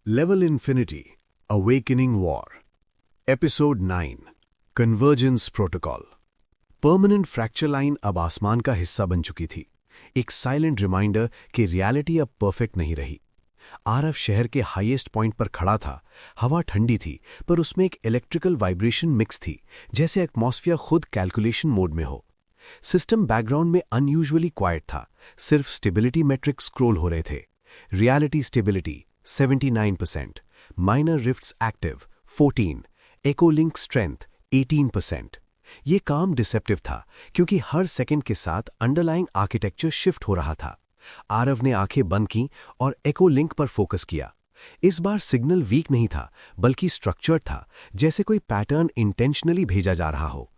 Level Infinity Awakening War Episode 9 Convergence Protocol permanent fracture line अब आसमान का हिस्सा बन चुकी थी। एक साइलेंट रिमाइंडर कि रियलिटी अब परफेक्ट नहीं रही। आरव शहर के हाईएस्ट पॉइंट पर खड़ा था। हवा ठंडी थी, पर उसमें एक इलेक्ट्रिकल वाइब्रेशन मिक्स थी, जैसे एटमॉस्फेयर खुद कैलकुलेशन मोड में हो। सिस्टम बैकग्राउंड में अनयूजुअली क्वाइट था। सिर्फ स्टेबिलिटी मैट्रिक्स स्क्रॉल हो रहे थे। Reality stability 79%, minor rifts active 14, एको लिंक स्ट्रेंथ 18%। ये काम डिसेप्टिव था क्योंकि हर सेकंड के साथ अंडरलाइंग आर्किटेक्चर शिफ्ट हो रहा था। आरव ने आंखें बंद की और एको लिंक पर फोकस किया। इस बार सिग्नल वीक नहीं था, बल्कि स्ट्रक्चर्ड था, जैसे कोई पैटर्न इंटेंशनली भेजा जा रहा हो।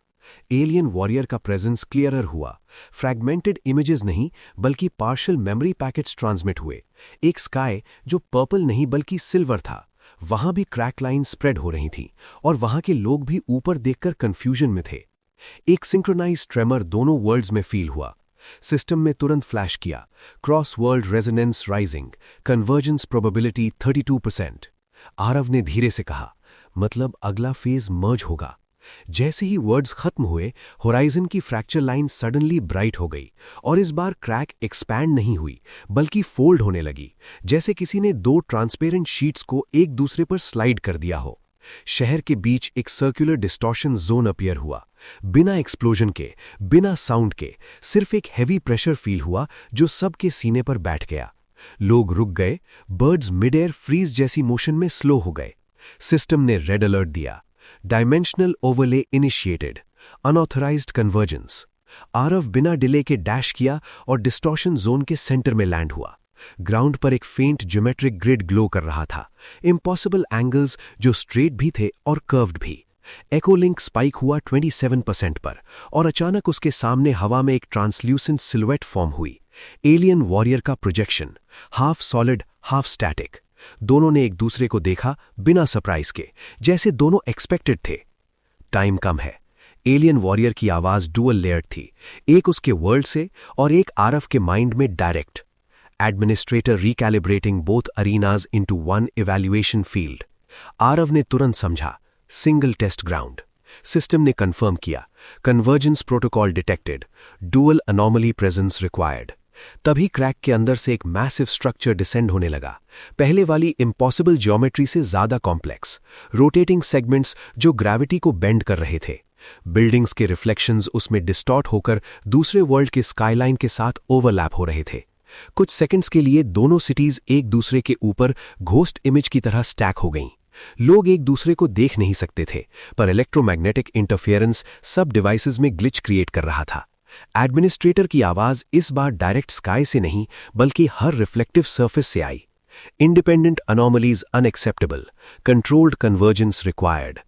एलियन वॉरियर का प्रेजेंस क्लियरर हुआ। फ्रैगमेंटेड इमेजेस नहीं, बल्कि पार्शियल मेमोरी पैकेट्स ट्रांसमिट हुए। एक स्काई जो पर्पल नहीं बल्कि सिल्वर था, वहां भी क्रैक लाइन स्प्रेड हो रही थी, और वहां के लोग भी ऊपर देखकर कंफ्यूजन में थे। एक सिंक्रोनाइज ट्रेमर दोनों वर्ल्ड्स में फील हुआ। सिस्टम में तुरंत फ्लैश किया, cross world resonance rising, convergence probability 32%। Aarav ने धीरे से कहा, मतलब अगला फेज मर्ज होगा। जैसे ही वर्ड्स खत्म हुए, होराइजन की फ्रैक्चर लाइन सडनली ब्राइट हो गई, और इस बार क्रैक एक्सपैंड नहीं हुई, बल्कि फोल्ड होने लगी, जैसे किसी ने दो ट्रांसपेरेंट शीट्स को एक दूसरे पर स्लाइड कर दिया हो। शहर के बीच एक सर्कुलर डिस्टॉर्शन जोन अपीयर हुआ। बिना एक्सप्लोजन के, बिना साउंड के, सिर्फ एक हैवी प्रेशर फील हुआ जो सबके सीने पर बैठ गया। लोग रुक गए, बर्ड्स मिड एयर फ्रीज जैसी मोशन में स्लो हो गए। सिस्टम ने रेड अलर्ट दिया, dimensional overlay initiated, unauthorised convergence. Aarav बिना डिले के डैश किया और डिस्टॉर्शन जोन के सेंटर में लैंड हुआ। ग्राउंड पर एक फेंट ज्योमेट्रिक ग्रिड ग्लो कर रहा था, इम्पॉसिबल एंगल्स जो स्ट्रेट भी थे और कर्व्ड भी। एको लिंक स्पाइक हुआ 27% पर, और अचानक उसके सामने हवा में एक ट्रांसल्यूसेंट सिलुएट फॉर्म हुई। एलियन वॉरियर का projection, half solid half static. दोनों ने एक दूसरे को देखा बिना सरप्राइज के, जैसे दोनों एक्सपेक्टेड थे। टाइम कम है। एलियन वॉरियर की आवाज डुअल लेयर्ड थी, एक उसके वर्ल्ड से और एक आरव के माइंड में direct. Administrator recalibrating both arenas into one evaluation field. Aarav ने तुरंत समझा, सिंगल टेस्ट ग्राउंड। सिस्टम ने कंफर्म किया, convergence protocol detected, dual anomaly presence required. तभी क्रैक के अंदर से एक मैसिव स्ट्रक्चर डिसेंड होने लगा, पहले वाली इम्पॉसिबल ज्योमेट्री से ज्यादा कॉम्प्लेक्स। रोटेटिंग सेगमेंट्स जो ग्रेविटी को बेंड कर रहे थे। बिल्डिंग्स के रिफ्लेक्शंस उसमें डिस्टॉर्ट होकर दूसरे वर्ल्ड के स्काईलाइन के साथ ओवरलैप हो रहे थे। कुछ सेकंड्स के लिए दोनों सिटीज एक दूसरे के ऊपर घोस्ट इमेज की तरह स्टैक हो गईं। लोग एक दूसरे को देख नहीं सकते थे, पर इलेक्ट्रोमैग्नेटिक इंटरफेरेंस सब डिवाइसेस में ग्लिच क्रिएट कर रहा था। एडमिनिस्ट्रेटर की आवाज इस बार डायरेक्ट स्काई से नहीं, बल्कि हर रिफ्लेक्टिव सरफेस से आई। Independent anomalies unacceptable, controlled convergence required.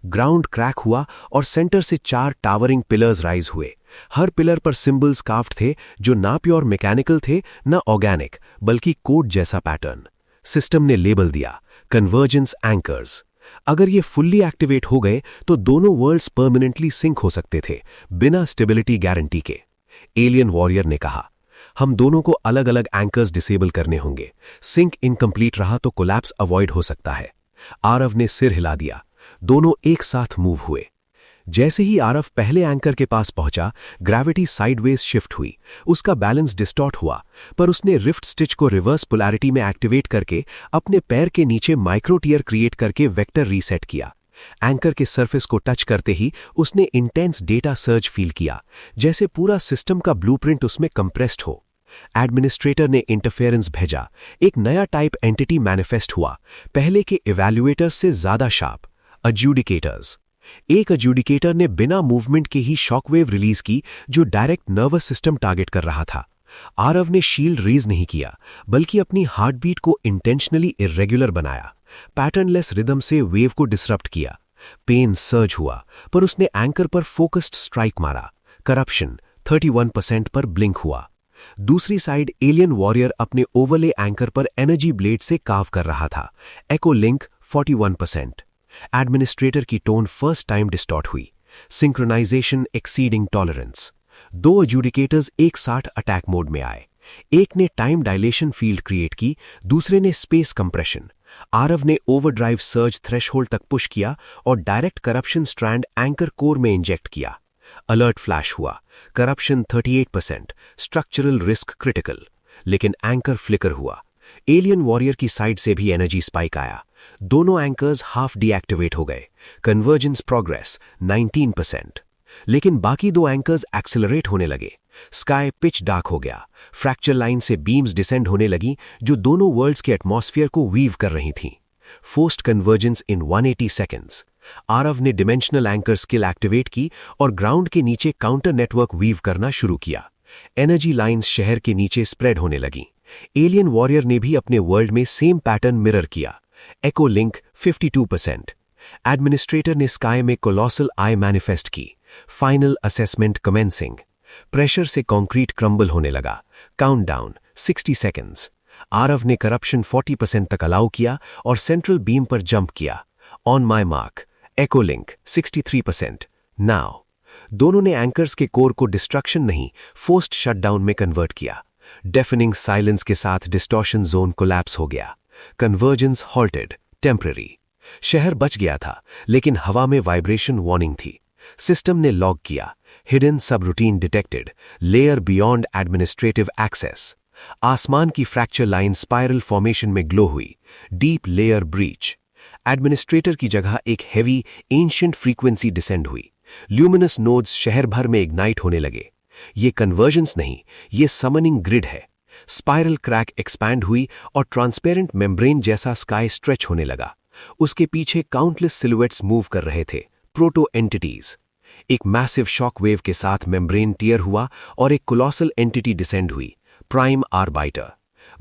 Ground crack हुआ और सेंटर से 4 टावरिंग पिलर्स राइज हुए। हर पिलर पर सिंबल्स कार्व्ड थे जो ना प्योर मैकेनिकल थे, ना ऑर्गेनिक, बल्कि कोड जैसा पैटर्न। सिस्टम ने लेबल दिया, कन्वर्जेंस एंकर्स। अगर ये फुल्ली एक्टिवेट हो गए तो दोनों वर्ल्ड्स परमानेंटली सिंक हो सकते थे, बिना स्टेबिलिटी गारंटी के। एलियन वॉरियर ने कहा, हम दोनों को अलग अलग एंकर्स डिसेबल करने होंगे। सिंक इनकम्प्लीट रहा तो कोलैप्स अवॉइड हो सकता है। आरव ने सिर हिला दिया। दोनों एक साथ मूव हुए। जैसे ही आरव पहले एंकर के पास पहुंचा, ग्रेविटी साइडवेज शिफ्ट हुई। उसका बैलेंस डिस्टॉर्ट हुआ, पर उसने रिफ्ट स्टिच को रिवर्स पोलैरिटी में एक्टिवेट करके अपने पैर के नीचे माइक्रो टीयर क्रिएट करके वेक्टर रीसेट किया। एंकर के सरफेस को टच करते ही उसने इंटेंस डेटा सर्ज फील किया, जैसे पूरा सिस्टम का ब्लूप्रिंट उसमें कंप्रेस्ड हो। एडमिनिस्ट्रेटर ने इंटरफेरेंस भेजा। एक नया टाइप एंटिटी मैनिफेस्ट हुआ, पहले के इवैल्यूएटर्स से ज्यादा शार्प, अड्यूडिकेटर्स। एक अड्यूडिकेटर ने बिना मूवमेंट के ही शॉकवेव रिलीज की, जो डायरेक्ट नर्वस सिस्टम टारगेट कर रहा था। आरव ने शील्ड रेज नहीं किया, बल्कि अपनी हार्टबीट को इंटेंशनली इर्रेगुलर बनाया। पैटर्नलेस रिदम से वेव को डिसरप्ट किया। पेन सर्ज हुआ, पर उसने एंकर पर फोकस्ड स्ट्राइक मारा। करप्शन 31% पर ब्लिंक हुआ। दूसरी साइड एलियन वॉरियर अपने ओवरले एंकर पर एनर्जी ब्लेड से काव कर रहा था। Echo link 41%। एडमिनिस्ट्रेटर की टोन फर्स्ट टाइम डिस्टॉर्ट हुई। Synchronisation exceeding tolerance. 2 एडजुडिकेटर्स एक साथ अटैक मोड में आए। एक ने टाइम डायलेशन फील्ड क्रिएट की, दूसरे ने स्पेस कंप्रेशन। आरव ने ओवरड्राइव सर्ज थ्रेशहोल्ड तक पुश किया और direct corruption strand anchor core में इंजेक्ट किया। अलर्ट फ्लैश हुआ, करप्शन 38%, स्ट्रक्चरल रिस्क क्रिटिकल। लेकिन एंकर फ्लिकर हुआ। एलियन वॉरियर की साइड से भी एनर्जी स्पाइक आया। दोनों एंकर्स हाफ डीएक्टिवेट हो गए। Convergence progress 19%। लेकिन बाकी दो एंकर्स एक्सेलरेट होने लगे। स्काई पिच डार्क हो गया। फ्रैक्चर लाइन से बीम्स डिसेंड होने लगी जो दोनों वर्ल्ड्स के एटमॉस्फेयर को वीव कर रही थीं। फोर्स्ड कन्वर्जेंस इन 180 सेकेंड्स। आरव ने डिमेंशनल एंकर स्किल एक्टिवेट की और ग्राउंड के नीचे काउंटर नेटवर्क वीव करना शुरू किया। एनर्जी लाइंस शहर के नीचे स्प्रेड होने लगी। एलियन वॉरियर ने भी अपने वर्ल्ड में सेम पैटर्न मिरर किया। एको लिंक 52%। एडमिनिस्ट्रेटर ने स्काई में कोलोसल आई मैनिफेस्ट की। Final assessment commencing. प्रेशर से कंक्रीट क्रम्बल होने लगा। Countdown 60 seconds. आरव ने करप्शन 40% तक अलाउ किया और सेंट्रल बीम पर जंप किया। On my mark, echo link 63%। Now दोनों ने एंकर्स के कोर को डिस्ट्रक्शन नहीं, फोर्स्ड शटडाउन में कन्वर्ट किया। डेफनिंग साइलेंस के साथ डिस्टॉर्शन जोन कोलैप्स हो गया। Convergence halted, temporary. शहर बच गया था, लेकिन हवा में वाइब्रेशन वार्निंग थी। सिस्टम ने लॉग किया। Hidden subroutine detected, layer beyond administrative access. आसमान की फ्रैक्चर लाइन स्पाइरल फॉर्मेशन में ग्लो हुई। Deep layer breach. एडमिनिस्ट्रेटर की जगह एक हेवी एंशिएंट फ्रीक्वेंसी डिसेंड हुई। ल्यूमिनस नोड्स शहर भर में इग्नाइट होने लगे। ये कन्वर्जेंस नहीं, ये समनिंग ग्रिड है। स्पाइरल क्रैक एक्सपैंड हुई और ट्रांसपेरेंट मेम्ब्रेन जैसा स्काई स्ट्रेच होने लगा। उसके पीछे काउंटलेस सिलुएट्स मूव कर रहे थे, प्रोटो एंटिटीज। एक मैसिव शॉक वेव के साथ मेम्ब्रेन टियर हुआ और एक कोलोसल एंटिटी डिसेंड हुई, प्राइम आर्बाइटर।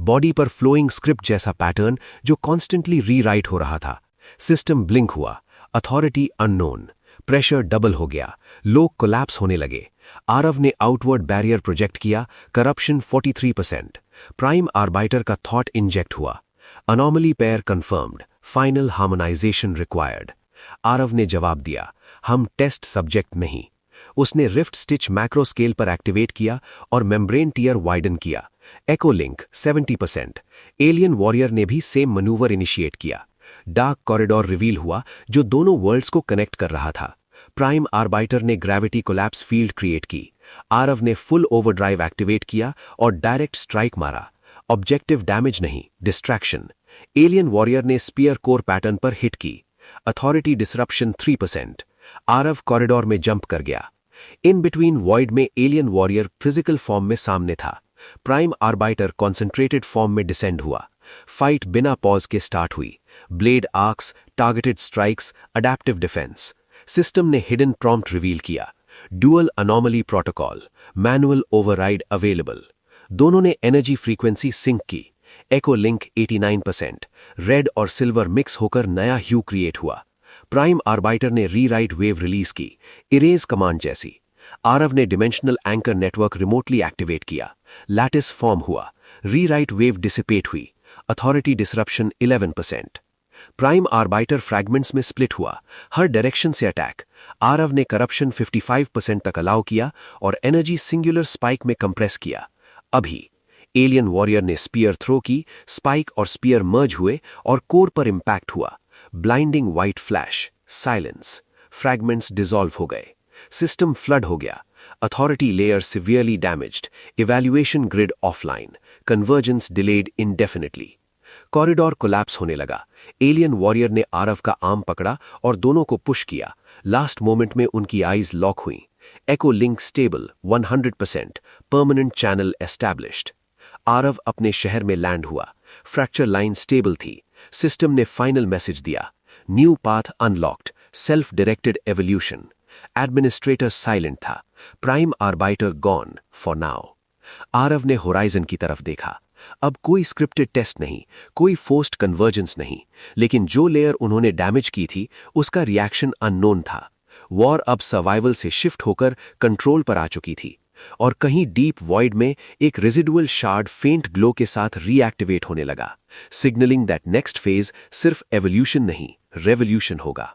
बॉडी पर फ्लोइंग स्क्रिप्ट जैसा पैटर्न जो कॉन्स्टेंटली रीराइट हो रहा था। सिस्टम ब्लिंक हुआ। Authority unknown. प्रेशर डबल हो गया। लोग कोलैप्स होने लगे। आरव ने आउटवर्ड बैरियर प्रोजेक्ट किया। करप्शन 43%। प्राइम आर्बाइटर का थॉट इंजेक्ट हुआ। Anomaly pair confirmed. Final harmonisation required. Aarav ने जवाब दिया, हम टेस्ट सब्जेक्ट नहीं। उसने रिफ्ट स्टिच मैक्रो स्केल पर एक्टिवेट किया और मेम्ब्रेन टियर वाइडन किया। एको लिंक 70%। एलियन वॉरियर ने भी सेम मनूवर इनिशिएट किया। डार्क कॉरिडोर रिवील हुआ जो दोनों वर्ल्ड्स को कनेक्ट कर रहा था। प्राइम आर्बाइटर ने ग्रेविटी कोलैप्स फील्ड क्रिएट की। आरव ने फुल ओवरड्राइव एक्टिवेट किया और डायरेक्ट स्ट्राइक मारा। ऑब्जेक्टिव डैमेज नहीं, डिस्ट्रैक्शन। एलियन वॉरियर ने स्पीयर कोर पैटर्न पर हिट की। Authority disruption 3%। आरव कॉरिडोर में जंप कर गया। इन बिटवीन वॉइड में एलियन वॉरियर फिजिकल फॉर्म में सामने था। प्राइम आर्बाइटर कॉन्सेंट्रेटेड फॉर्म में डिसेंड हुआ। फाइट बिना पॉज के स्टार्ट हुई। Blade arcs, targeted strikes, adaptive defence. System ने हिडन प्रॉम्प्ट रिवील किया। Dual anomaly protocol, manual override available. दोनों ने एनर्जी फ्रीक्वेंसी सिंक की। एको लिंक 89%। रेड और सिल्वर मिक्स होकर नया ह्यू क्रिएट हुआ। प्राइम आर्बाइटर ने रीराइट वेव रिलीज की, इरेज कमांड जैसी। आरव ने dimensional anchor network remotely activate किया। लैटिस फॉर्म हुआ। रीराइट वेव डिसिपेट हुई। Authority disruption 11%। प्राइम आर्बाइटर फ्रैगमेंट्स में स्प्लिट हुआ, हर डायरेक्शन से अटैक। आरव ने करप्शन 55% तक अलाउ किया और एनर्जी सिंगुलर स्पाइक में कंप्रेस किया। अभी एलियन वॉरियर ने स्पीयर थ्रो की, स्पाइक और स्पीयर मर्ज हुए और कोर पर इंपैक्ट हुआ। Blinding white flash, silence. Fragments dissolve हो गए। सिस्टम फ्लड हो गया। Authority layer severely damaged. Evaluation grid offline. Convergence delayed इंडेफिनिटली। Corridor collapse होने लगा। एलियन वॉरियर ने आरव का आर्म पकड़ा और दोनों को पुश किया। लास्ट मोमेंट में उनकी आईज लॉक हुई। Echo link stable 100%। Permanent channel established. Aarav अपने शहर में लैंड हुआ। फ्रैक्चर लाइन स्टेबल थी। सिस्टम ने फाइनल मैसेज दिया, new path unlocked, self directed evolution. Administrator silent था। Prime arbiter gone for now. Aarav ने होराइजन की तरफ देखा। अब कोई स्क्रिप्टेड टेस्ट नहीं, कोई फोर्स्ड कन्वर्जेंस नहीं, लेकिन जो लेयर उन्होंने डैमेज की थी उसका रिएक्शन अननोन था। वॉर अब सर्वाइवल से शिफ्ट होकर कंट्रोल पर आ चुकी थी और कहीं डीप वॉइड में एक रेजिडुअल शार्ड फेंट ग्लो के साथ रीएक्टिवेट होने लगा, सिग्नलिंग दैट नेक्स्ट फेज सिर्फ एवोल्यूशन नहीं, रेवोल्यूशन होगा।